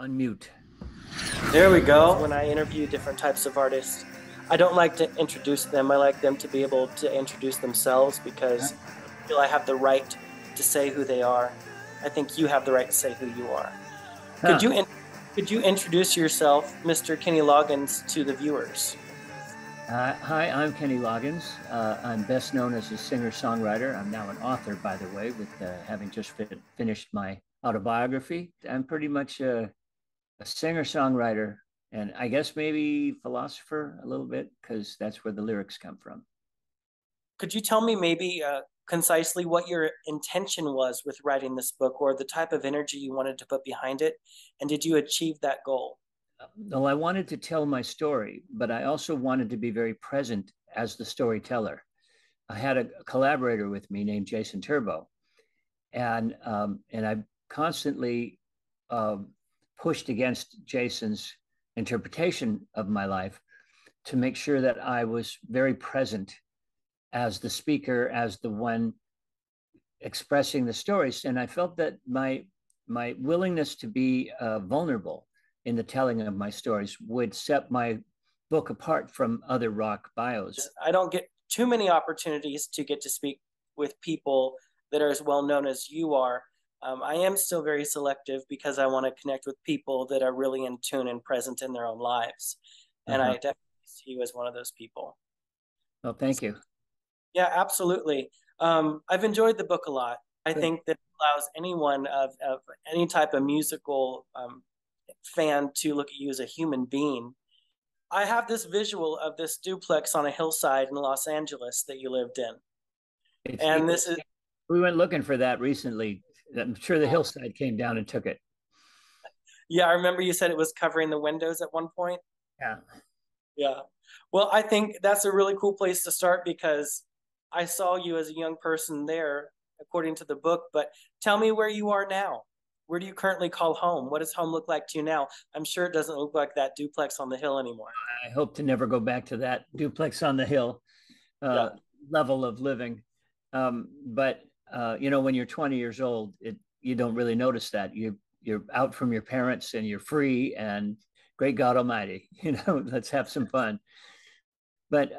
Unmute. There we go. When I interview different types of artists, I don't like to introduce them. I like them to be able to introduce themselves because I feel I have the right to say who they are. I think you have the right to say who you are. Could Huh. you could you introduce yourself, Mr. Kenny Loggins, to the viewers? Hi, I'm Kenny Loggins. I'm best known as a singer-songwriter. I'm now an author, by the way, with having just finished my autobiography. I'm pretty much a singer-songwriter, and I guess maybe philosopher a little bit, because that's where the lyrics come from. Could you tell me maybe concisely what your intention was with writing this book or the type of energy you wanted to put behind it? And did you achieve that goal? Well, I wanted to tell my story, but I also wanted to be very present as the storyteller. I had a collaborator with me named Jason Turbo, and I constantly um, pushed against Jason's interpretation of my life to make sure that I was very present as the speaker, as the one expressing the stories, and I felt that my willingness to be vulnerable in the telling of my stories would set my book apart from other rock bios. I don't get too many opportunities to get to speak with people that are as well known as you are. I am still very selective because I want to connect with people that are really in tune and present in their own lives. And I Uh-huh. definitely see you as one of those people. Well, thank you. Yeah, absolutely. I've enjoyed the book a lot. I Good. think that it allows anyone of any type of musical fan to look at you as a human being. I have this visual of this duplex on a hillside in Los Angeles that you lived in. It's And this is, we went looking for that recently. I'm sure the hillside came down and took it. yeah, I remember you said it was covering the windows at one point. Yeah. Yeah. Well, I think that's a really cool place to start because I saw you as a young person there, according to the book. But tell me where you are now. Where do you currently call home? What does home look like to you now? I'm sure it doesn't look like that duplex on the hill anymore. I hope to never go back to that duplex on the hill uh, Yeah. level of living. But when you're 20 years old, you don't really notice that you're out from your parents and you're free and great God Almighty, let's have some fun. But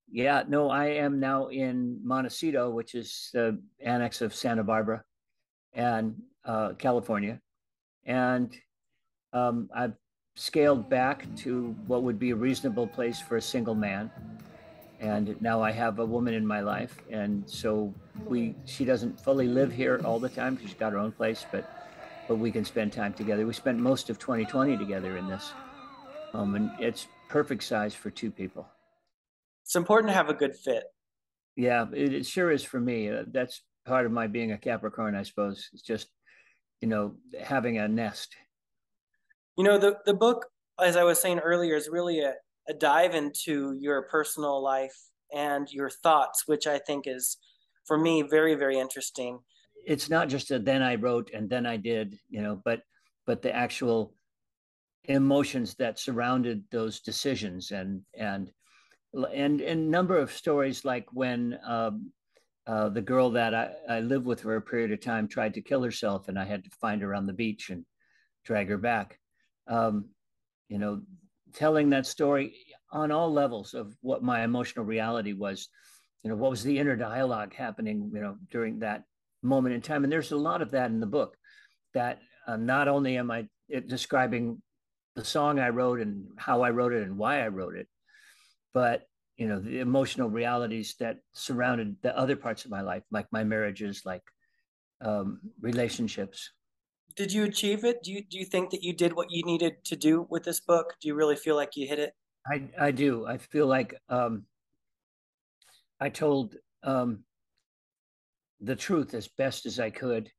yeah, no, I am now in Montecito, which is the annex of Santa Barbara and California, and I've scaled back to what would be a reasonable place for a single man, and now I have a woman in my life, and so she doesn't fully live here all the time because she's got her own place, but we can spend time together. We spent most of 2020 together in this home, and it's perfect size for two people. It's important to have a good fit. Yeah, it sure is for me. That's part of my being a Capricorn, I suppose. It's just having a nest. The book, as I was saying earlier, is really a dive into your personal life and your thoughts, which I think is, for me, very, very interesting. It's not just a then I wrote and then I did, but the actual emotions that surrounded those decisions and a number of stories like when the girl that I lived with for a period of time tried to kill herself, and I had to find her on the beach and drag her back. Um, you know, Telling that story on all levels of what my emotional reality was. What was the inner dialogue happening, during that moment in time. And there's a lot of that in the book that not only am I describing the song I wrote and how I wrote it and why I wrote it, but the emotional realities that surrounded the other parts of my life, like my marriages, like relationships. Did you achieve it? Do you think that you did what you needed to do with this book? Do you really feel like you hit it? I do. I feel like I told the truth as best as I could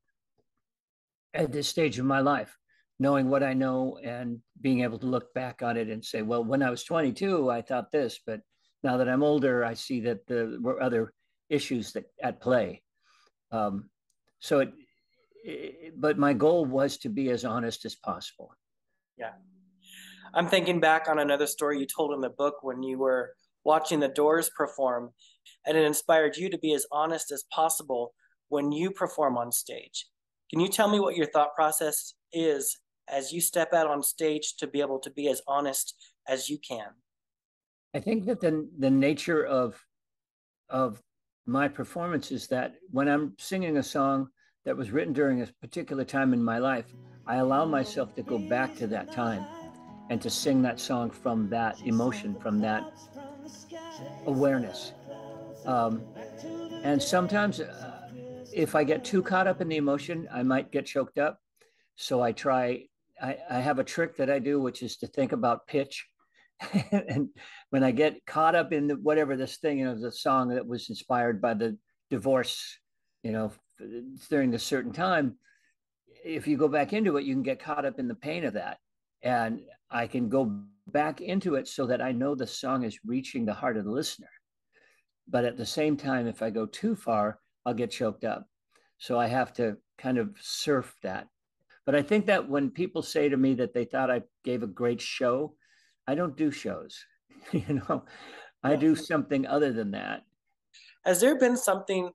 at this stage of my life, knowing what I know and being able to look back on it and say, well, when I was 22, I thought this, but now that I'm older, I see that there were other issues that at play. Um, so but my goal was to be as honest as possible. Yeah. I'm thinking back on another story you told in the book when you were watching the Doors perform, and it inspired you to be as honest as possible when you perform on stage. Can you tell me what your thought process is as you step out on stage to be able to be as honest as you can? I think that the nature of my performance is that when I'm singing a song that was written during a particular time in my life, I allow myself to go back to that time and to sing that song from that emotion, from that awareness. Um, and sometimes, if I get too caught up in the emotion, I might get choked up. So I try, I have a trick that I do, which is to think about pitch. And when I get caught up in whatever this thing, the song that was inspired by the divorce, you know, during a certain time, if you go back into it, you can get caught up in the pain of that. And I can go back into it so that I know the song is reaching the heart of the listener. But at the same time, if I go too far, I'll get choked up. So I have to kind of surf that. But I think that when people say to me that they thought I gave a great show, I don't do shows. I do something other than that. Has there been something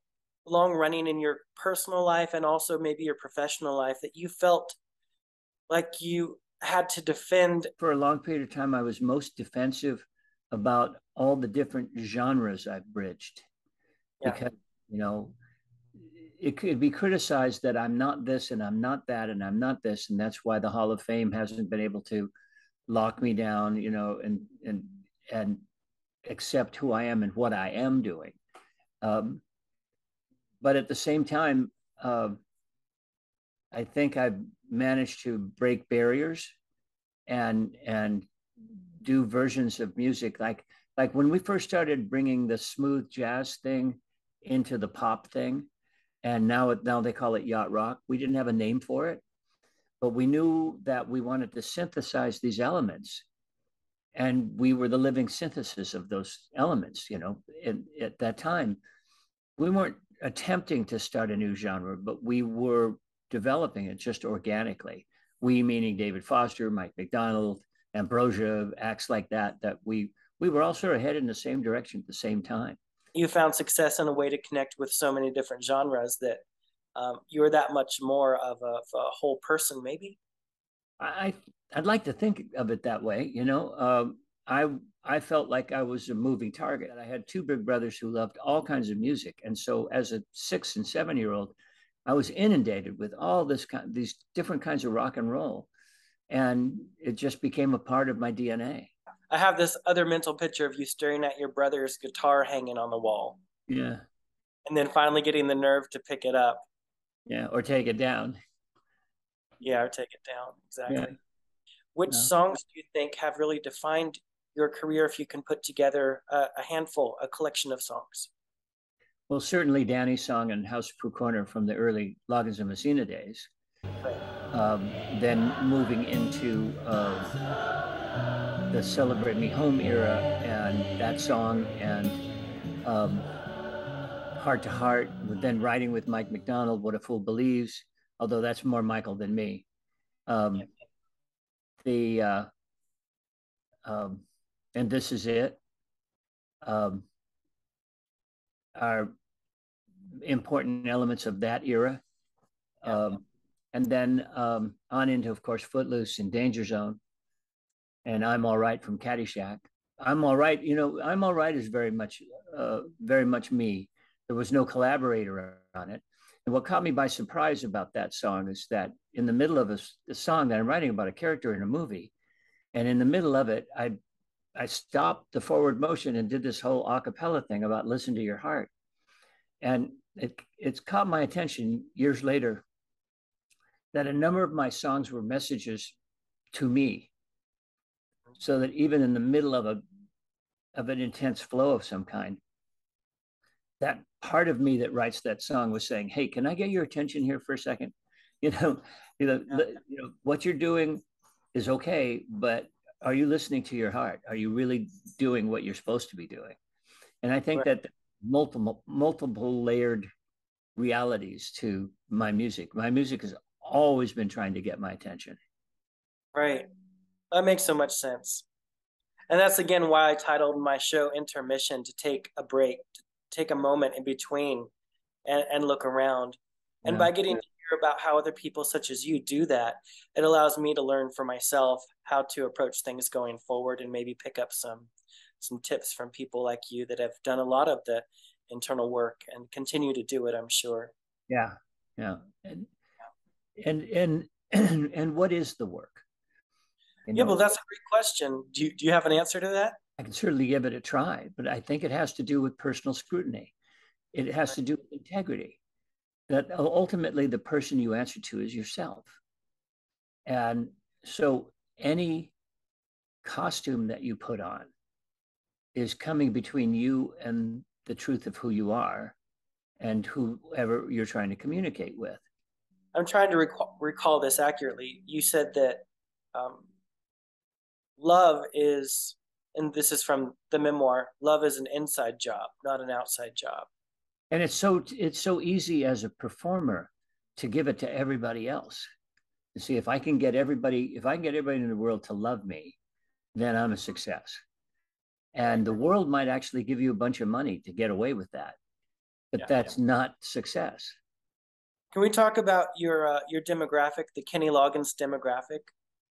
long running in your personal life and also maybe your professional life that you felt like you had to defend? For a long period of time, I was most defensive about all the different genres I've bridged. Yeah. Because, you know, it could be criticized that I'm not this and I'm not that and I'm not this. And that's why the Hall of Fame hasn't been able to lock me down, and accept who I am and what I am doing. But at the same time, I think I've managed to break barriers and do versions of music like when we first started bringing the smooth jazz thing into the pop thing, and now they call it yacht rock. We didn't have a name for it, but we knew that we wanted to synthesize these elements, and we were the living synthesis of those elements. At that time, we weren't attempting to start a new genre, but we were developing it just organically. We, meaning David Foster, Mike McDonald, Ambrosia, acts like that we were all sort of headed in the same direction at the same time. You found success in a way to connect with so many different genres that you were that much more of a whole person, maybe. I'd like to think of it that way. I felt like I was a moving target. I had two big brothers who loved all kinds of music, and so as a 6 and 7-year-old, I was inundated with all these different kinds of rock and roll, and it just became a part of my DNA. I have this other mental picture of you staring at your brother's guitar hanging on the wall. Yeah. And then finally getting the nerve to pick it up. Yeah, or take it down. Yeah, or take it down. Exactly. Yeah. Which songs do you think have really defined your career if you can put together a handful, a collection of songs? Well, certainly Danny's song and House Pooh Corner from the early Loggins and Messina days. Then moving into the Celebrate Me Home era and that song, and Heart to Heart, then writing with Mike McDonald, What a Fool Believes, although that's more Michael than me. And This Is It are important elements of that era. And then on into, of course, Footloose and Danger Zone, and I'm All Right from Caddyshack. I'm All Right, I'm All Right is very much me. There was no collaborator on it. And what caught me by surprise about that song is that in the middle of a song that I'm writing about a character in a movie, and in the middle of it, I stopped the forward motion and did this whole a cappella thing about listen to your heart. And it's caught my attention years later that a number of my songs were messages to me, so that even in the middle of an intense flow of some kind, that part of me that writes that song was saying, "Hey, can I get your attention here for a second? What you're doing is okay, but are you listening to your heart? Are you really doing what you're supposed to be doing?" And I think that multiple layered realities to my music. My music has always been trying to get my attention. Right. That makes so much sense. And that's again why I titled my show Intermission, to take a break, to take a moment in between and look around. And by getting to hear about how other people such as you do that, it allows me to learn for myself how to approach things going forward and maybe pick up some tips from people like you that have done a lot of the internal work and continue to do it, I'm sure. Yeah, yeah. And and what is the work? You Yeah, well, know, that's a great question. Do you have an answer to that? I can certainly give it a try, but I think it has to do with personal scrutiny. It has Right. to do with integrity. That ultimately the person you answer to is yourself. And so any costume that you put on is coming between you and the truth of who you are and whoever you're trying to communicate with. I'm trying to recall this accurately. You said that um, love is, and this is from the memoir, love is an inside job, not an outside job. And it's so easy as a performer to give it to everybody else. You see, if I can get everybody in the world to love me, then I'm a success. Right. And the world might actually give you a bunch of money to get away with that, but Yeah. that's not success. Can we talk about your demographic, the Kenny Loggins demographic?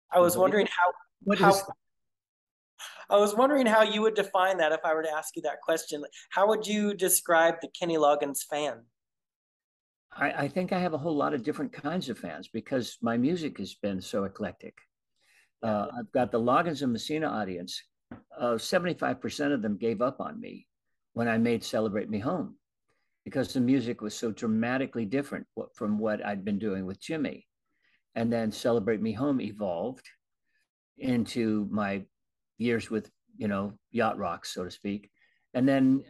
I was What wondering what is how I was wondering how you would define that if I were to ask you that question. How would you describe the Kenny Loggins fan? I think I have a whole lot of different kinds of fans because my music has been so eclectic. Yeah. I've got the Loggins and Messina audience. 75% of them gave up on me when I made Celebrate Me Home because the music was so dramatically different from what I'd been doing with Jimmy. And then Celebrate Me Home evolved into my years with, yacht rock, so to speak. And then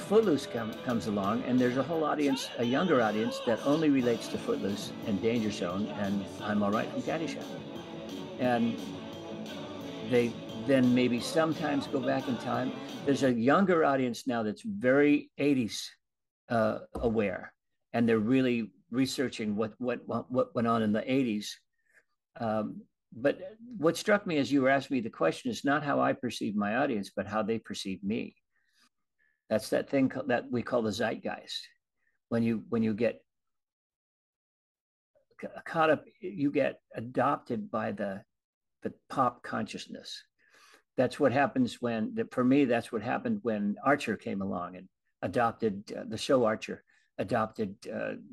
Footloose comes along, and there's a whole audience, a younger audience that only relates to Footloose and Danger Zone and I'm All Right from Caddyshack. And they then maybe sometimes go back in time. There's a younger audience now that's very 80s aware, and they're really researching what went on in the 80s. But what struck me as you were asking me the question is not how I perceive my audience, but how they perceive me. That's that thing that we call the zeitgeist. When you get caught up, you get adopted by the pop consciousness. That's what happens for me, that's what happened when Archer came along and adopted the show Archer, adopted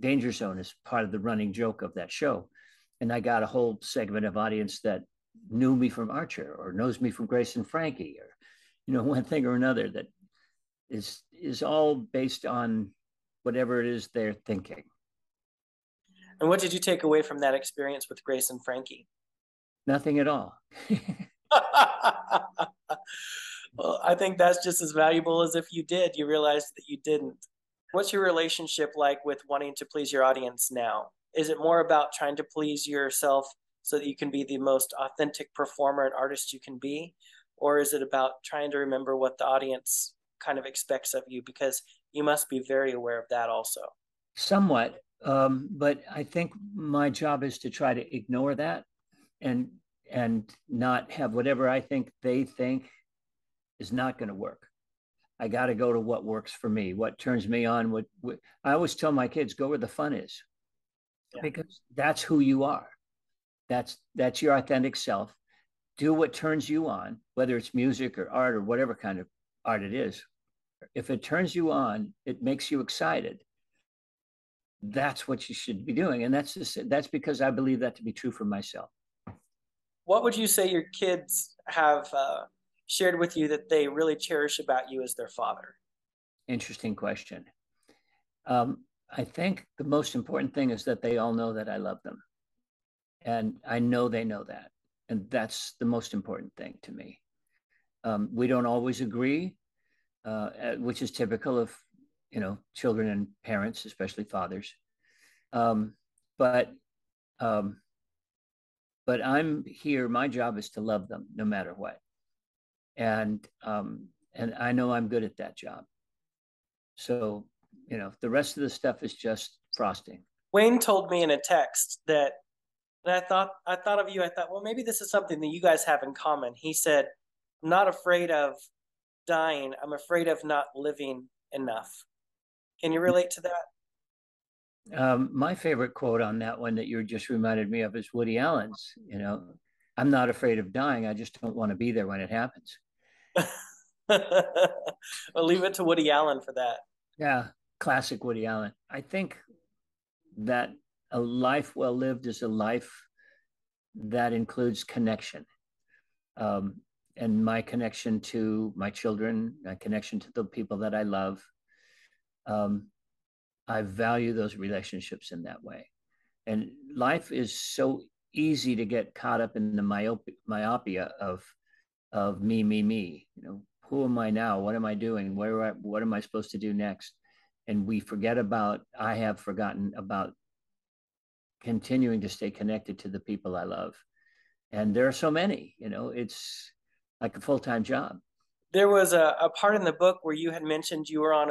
Danger Zone as part of the running joke of that show. And I got a whole segment of audience that knew me from Archer or knows me from Grace and Frankie or, one thing or another that is all based on whatever it is they're thinking. And what did you take away from that experience with Grace and Frankie? Nothing at all. Well, I think that's just as valuable as if you did. You realized that you didn't. What's your relationship like with wanting to please your audience now? Is it more about trying to please yourself so that you can be the most authentic performer and artist you can be? Or is it about trying to remember what the audience kind of expects of you? Because you must be very aware of that also. Somewhat, but I think my job is to try to ignore that and not have whatever I think they think is not going to work. I got to go to what works for me, what turns me on. What I always tell my kids: go where the fun is, Yeah. because that's who you are. That's your authentic self. Do what turns you on, whether it's music or art or whatever kind of art it is. If it turns you on, it makes you excited. That's what you should be doing, and that's because I believe that to be true for myself. What would you say your kids have shared with you that they really cherish about you as their father? Interesting question. I think the most important thing is that they all know that I love them, and I know they know that, and that's the most important thing to me. We don't always agree, which is typical of children and parents, especially fathers. Um, but um, but I'm here. My job is to love them no matter what, and I know I'm good at that job. So the rest of the stuff is just frosting. Wayne told me in a text that, and I thought of you. I thought, well, maybe this is something that you guys have in common. He said, "I'm not afraid of dying. I'm afraid of not living enough." Can you relate to that? My favorite quote on that one that you just reminded me of is Woody Allen's. I'm not afraid of dying. I just don't want to be there when it happens. I'll leave it to Woody Allen for that. Yeah, classic Woody Allen. I think that a life well lived is a life that includes connection. Um, and my connection to my children, my connection to the people that I love. Um, I value those relationships in that way. And life is so easy to get caught up in the myopia of me. Who am I now? What am I doing? What am I supposed to do next? And I have forgotten about continuing to stay connected to the people I love. And there are so many, it's like a full-time job. There was a part in the book where you had mentioned you were on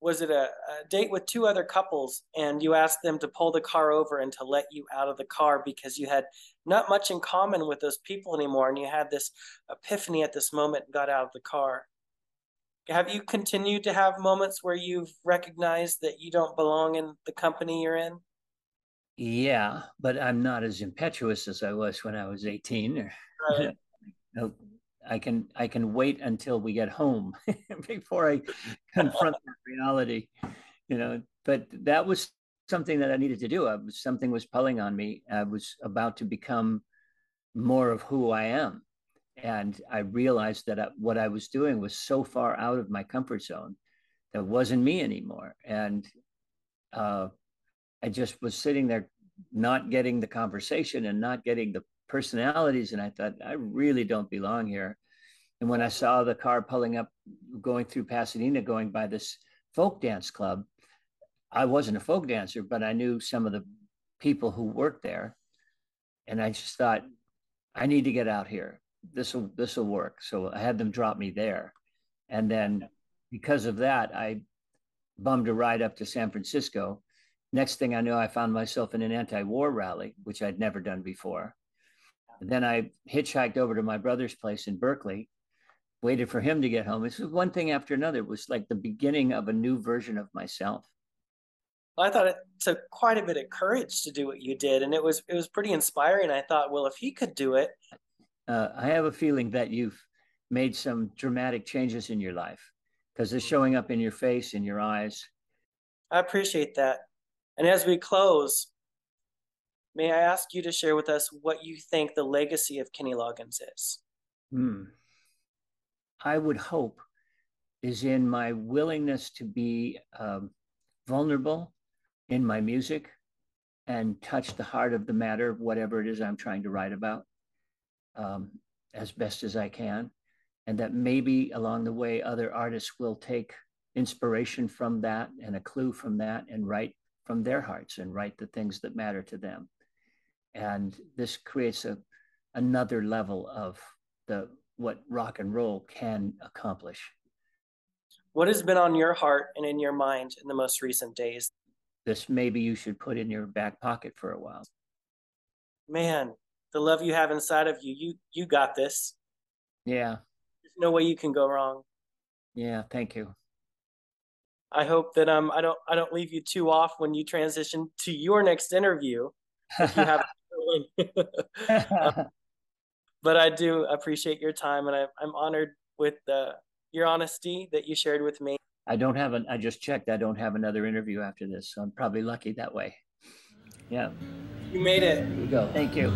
was it a date with two other couples, and you asked them to pull the car over and to let you out of the car because you had not much in common with those people anymore, and you had this epiphany at this moment and got out of the car. Have you continued to have moments where you've recognized that you don't belong in the company you're in? Yeah, but I'm not as impetuous as I was when I was 18. Right. I can wait until we get home before I confront that reality. But that was something that I needed to do. Something was pulling on me. I was about to become more of who I am. And I realized that what I was doing was so far out of my comfort zone that wasn't me anymore. And uh, I just was sitting there not getting the conversation and not getting the personalities. And I thought, I really don't belong here. And when I saw the car pulling up, going through Pasadena, going by this folk dance club, I wasn't a folk dancer, but I knew some of the people who worked there. And I just thought, I need to get out here. This will work. So I had them drop me there. And then because of that, I bummed a ride up to San Francisco. Next thing I know, I found myself in an anti-war rally, which I'd never done before. And then I hitchhiked over to my brother's place in Berkeley, waited for him to get home. This was one thing after another. It was like the beginning of a new version of myself. Well, I thought it took quite a bit of courage to do what you did, and it was pretty inspiring. I thought, well, if he could do it. I have a feeling that you've made some dramatic changes in your life because it's showing up in your face, in your eyes. I appreciate that. And as we close, may I ask you to share with us what you think the legacy of Kenny Loggins is? Hmm. I would hope is in my willingness to be vulnerable in my music and touch the heart of the matter, whatever it is I'm trying to write about, um, as best as I can. And that maybe along the way, other artists will take inspiration from that and a clue from that and write from their hearts and write the things that matter to them. And this creates another level of what rock and roll can accomplish. What has been on your heart and in your mind in the most recent days? This maybe you should put in your back pocket for a while. Man, the love you have inside of you got this. Yeah. There's no way you can go wrong. Yeah. Thank you. I hope that I don't leave you too off when you transition to your next interview, if you have. But I do appreciate your time, and I'm honored with your honesty that you shared with me. I just checked. I don't have another interview after this. So I'm probably lucky that way. Yeah. You made it. There you go. Thank you.